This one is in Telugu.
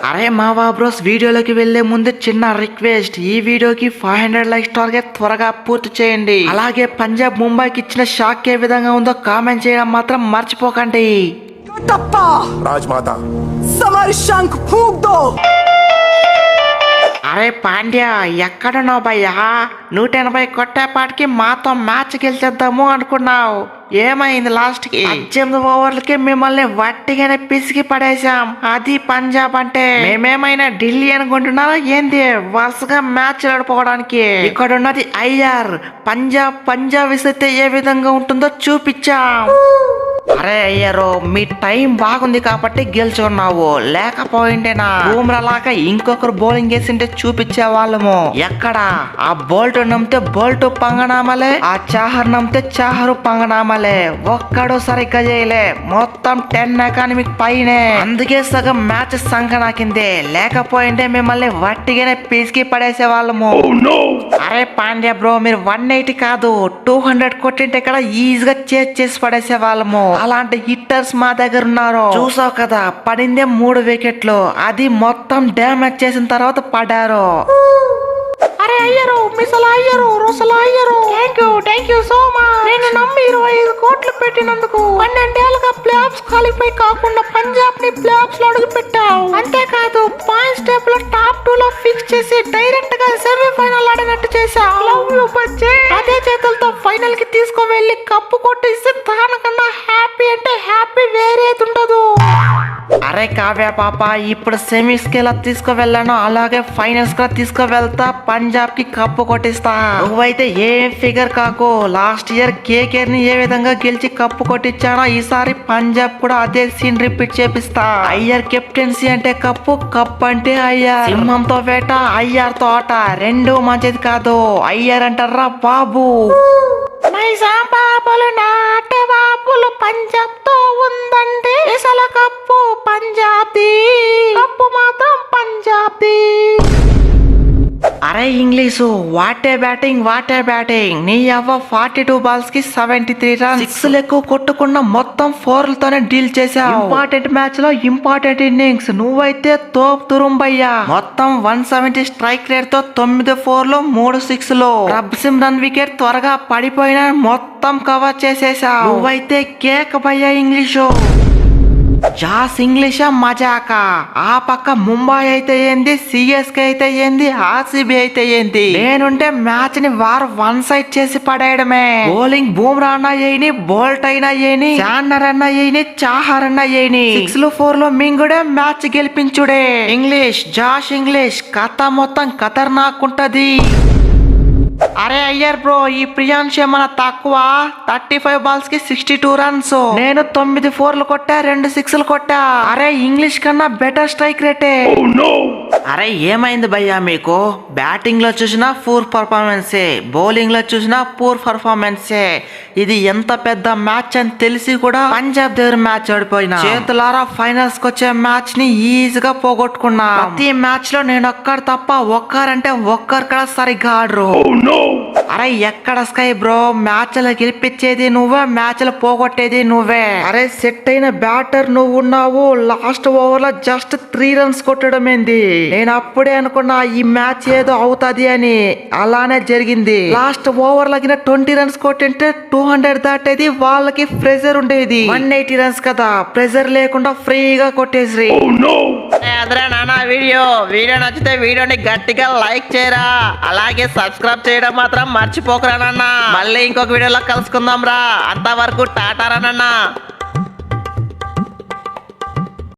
అరే మావా బ్రోస్, వీడియోలోకి వెళ్లే ముందు చిన్న రిక్వెస్ట్, ఈ వీడియోకి 500 లైక్స్ టార్గెట్ త్వరగా పూర్తి చేయండి. అలాగే పంజాబ్ ముంబైకి ఇచ్చిన షాక్ ఏ విధంగా ఉందో కామెంట్ చేయడం మాత్రం మర్చిపోకండి. రాజ్మాత समर शंख फूंक दो। అరే పాండ్యా, ఎక్కడున్నావు భయ్యా? 180 కొట్టేపాటికి మాతో మ్యాచ్ గెలిచేద్దాము అనుకున్నావు, ఏమైంది? లాస్ట్ కి 18 ఓవర్లకి మిమ్మల్ని వట్టిగానే పిసికి పడేసాం. అది పంజాబ్ అంటే మేమేమైనా ఢిల్లీ అనుకుంటున్నారా ఏంది? వరుసగా మ్యాచ్ ఆడుకోవడానికి ఇక్కడ ఉన్నది ఐఆర్. పంజాబ్ విసిరితే ఏ విధంగా ఉంటుందో చూపించాం. అరే అయ్యారు, మీ టైం బాగుంది కాబట్టి గెలుచుకున్నావు, లేకపోయింటేనా బూమ్రా లాగా ఇంకొకరు బౌలింగ్ వేసింటే చూపించే వాళ్ళము. ఎక్కడ ఆ బోల్ట్ నమ్మితే బోల్ట్ పంగనామలే, ఆ చాహర్ నమ్మితే చాహరు పంగనామలే. ఒక్కడు సరిగ్గా చేయలే, మొత్తం 10 ఎకానమిక్ పైనే. అందుకే సగం మ్యాచ్ సంకనాకిందే, లేకపోయింటే మిమ్మల్ని వట్టిగానే పీసికి పడేసే వాళ్ళము. అరే పాండ్యా బ్రో, మీరు 180 కాదు 200 కొట్టింటే ఇక్కడ ఈజీగా చేసి పడేసే వాళ్ళము. అలాంటి హిట్టర్స్ మా దగ్గర ఉన్నారు. చూసావు కదా, పడిందే 3 వికెట్లు, అది మొత్తం డ్యామేజ్ చేసిన తర్వాత పడారు. అరే అయ్యారు, మిసలు అయ్యారు, రొసలు అయ్యారు, థ్యాంక్ యూ సో మచ్. నేను నమ్మి 25 కోట్లు పెట్టినందుకు 12 ఏళ్ళుగా ప్లే ఆఫ్స్ క్వాలిఫై కాకుండా పంజాబ్ ని ప్లే ఆఫ్స్ లో అడుగు పెట్టావు. అంతేకాదు పాయింట్స్ టేబుల్ లో టాప్ 2 లో ఫిక్స్ చేసి డైరెక్ట్ గా సెమీఫైనల్ ఆడినట్టు చేశావు. లవ్ యూ బచ్చే. అదే చేతులతో ఫైనల్ కి తీసుకువెళ్ళి కప్పు కొట్టేసి దానికన్నా హ్యాపీ అంటే హ్యాపీ వేరేది ఉండదు. అరే కావ్య పాప, ఇప్పుడు సెమీస్ కి ఎలా తీసుకువెళ్ళానో అలాగే ఫైనల్స్ గా తీసుకువెళ్తా, పంజాబ్ కి కప్పు కొట్టిస్తా. నువ్వైతే ఏం ఫిగర్ కాకు. లాస్ట్ ఇయర్ కేకేఆర్ ని ఏ విధంగా గెలిచి కప్పు కొట్టించానో ఈసారి పంజాబ్ కూడా అదే సీన్ రిపీట్ చేపిస్తా. అయ్యర్ కెప్టెన్సీ అంటే కప్పు, కప్పు అంటే అయ్యర్. సింహంతో వేట, అయ్యర్ తో ఆట రెండు మంచిది కాదు. అయ్యర్ అంటారా బాబు. బాబులు నాట బాబులు పంజాబ్ తో ఉందంటే అసలు కప్పు పంజాబ్ది, కప్పు మాత్రం పంజాబ్ది. అరే ఇంగ్లీషు, వాటే బ్యాటింగ్. నీ అవ్వ 42 బాల్స్ కి 73 రన్స్, 6 ఎక్కువ కొట్టుకున్న మొత్తం 4లతోనే డీల్ చేశావు. ఇంపార్టెంట్ మ్యాచ్ లో ఇంపార్టెంట్ ఇన్నింగ్స్. నువ్వైతే తోప్ తురుంబయ్యా. మొత్తం 170 స్ట్రైక్ రేట్ తో 9 4లు 3 6లు. రబ్సిమ్ రన్ వికెట్ త్వరగా పడిపోయినా మొత్తం కవర్ చేసేసావు. నువ్వైతే కేక్ భయ్యా ఇంగ్లీషు. జాస్ ఇంగ్లీషా మజాకా. ఆ పక్క ముంబై అయితే ఏంది, సిఎస్కే అయితే ఏంది, ఆర్సీబీ అయితే ఏంది. నేనుంటే మ్యాచ్ ని వారు 1 సైడ్ చేసి పడేయడమే. బౌలింగ్ బూమ్రా అన్నా ఏని, బోల్ట్ అయినా ఏని, చాన్నర్ అన్నా ఏని, చాహర్ అన్నా ఏని, 6లు 4లు మింగుడే మ్యాచ్ గెలిపించుడే. ఇంగ్లీష్, జాష్ ఇంగ్లీష్ కథ మొత్తం ఖతర్నాక్ ఉంటది. అరే అయ్యర్ బ్రో, ఈ ప్రియాంశ్ ఏమన్నా తక్కువ? 35 బాల్స్ కి 62 రన్స్. నేను 9 4లు కొట్టా, 2 6లు కొట్టా. అరే ఇంగ్లీష్ కన్నా బెటర్ స్ట్రైక్ రేటే. అరే ఏమైంది భయ్యా మీకు? బ్యాటింగ్ లో చూసినా పూర్ పర్ఫార్మెన్సే, బౌలింగ్ లో చూసినా పూర్ పర్ఫార్మెన్సే. ఇది ఎంత పెద్ద మ్యాచ్ అని తెలిసి కూడా పంజాబ్ దగ్గర మ్యాచ్ ఆడిపోయినా, చేతులారా ఫైనల్స్ కి వచ్చే మ్యాచ్ ని ఈజీగా పోగొట్టుకున్నా. ప్రతి మ్యాచ్ లో నేను ఒక్కరు తప్ప ఒక్కరంటే ఒక్కరు కూడా సరిగ్గా ఆడరు. అరే ఎక్కడ స్కై బ్రో, మ్యాచ్లు గెలిపించేది నువ్వే, మ్యాచ్లు పోగొట్టేది నువ్వే. అరే సెట్ అయిన బ్యాటర్ నువ్వు ఉన్నావు, లాస్ట్ ఓవర్ లో జస్ట్ 3 రన్స్ కొట్టడం ఏంది? నేను అప్పుడే అనుకున్నా ఈ మ్యాచ్ ఏదో అవుతాది అని. అలానే జరిగింది. లాస్ట్ ఓవర్ లగిన 20 రన్స్ కొట్టింటే 200 దాటేది, వాళ్ళకి ప్రెజర్ ఉండేది. 180 రన్స్ కదా, ప్రెజర్ లేకుండా ఫ్రీగా కొట్టేసి. అదరా నాన్న, వీడియో నచ్చితే వీడియోని గట్టిగా లైక్ చేయరా, అలాగే సబ్స్క్రైబ్ చేయడం మాత్రం మర్చిపోకరా నాన్న. మళ్ళీ ఇంకొక వీడియోలో కలుసుకుందాం రా. అంతవరకు టాటా రా నాన్న.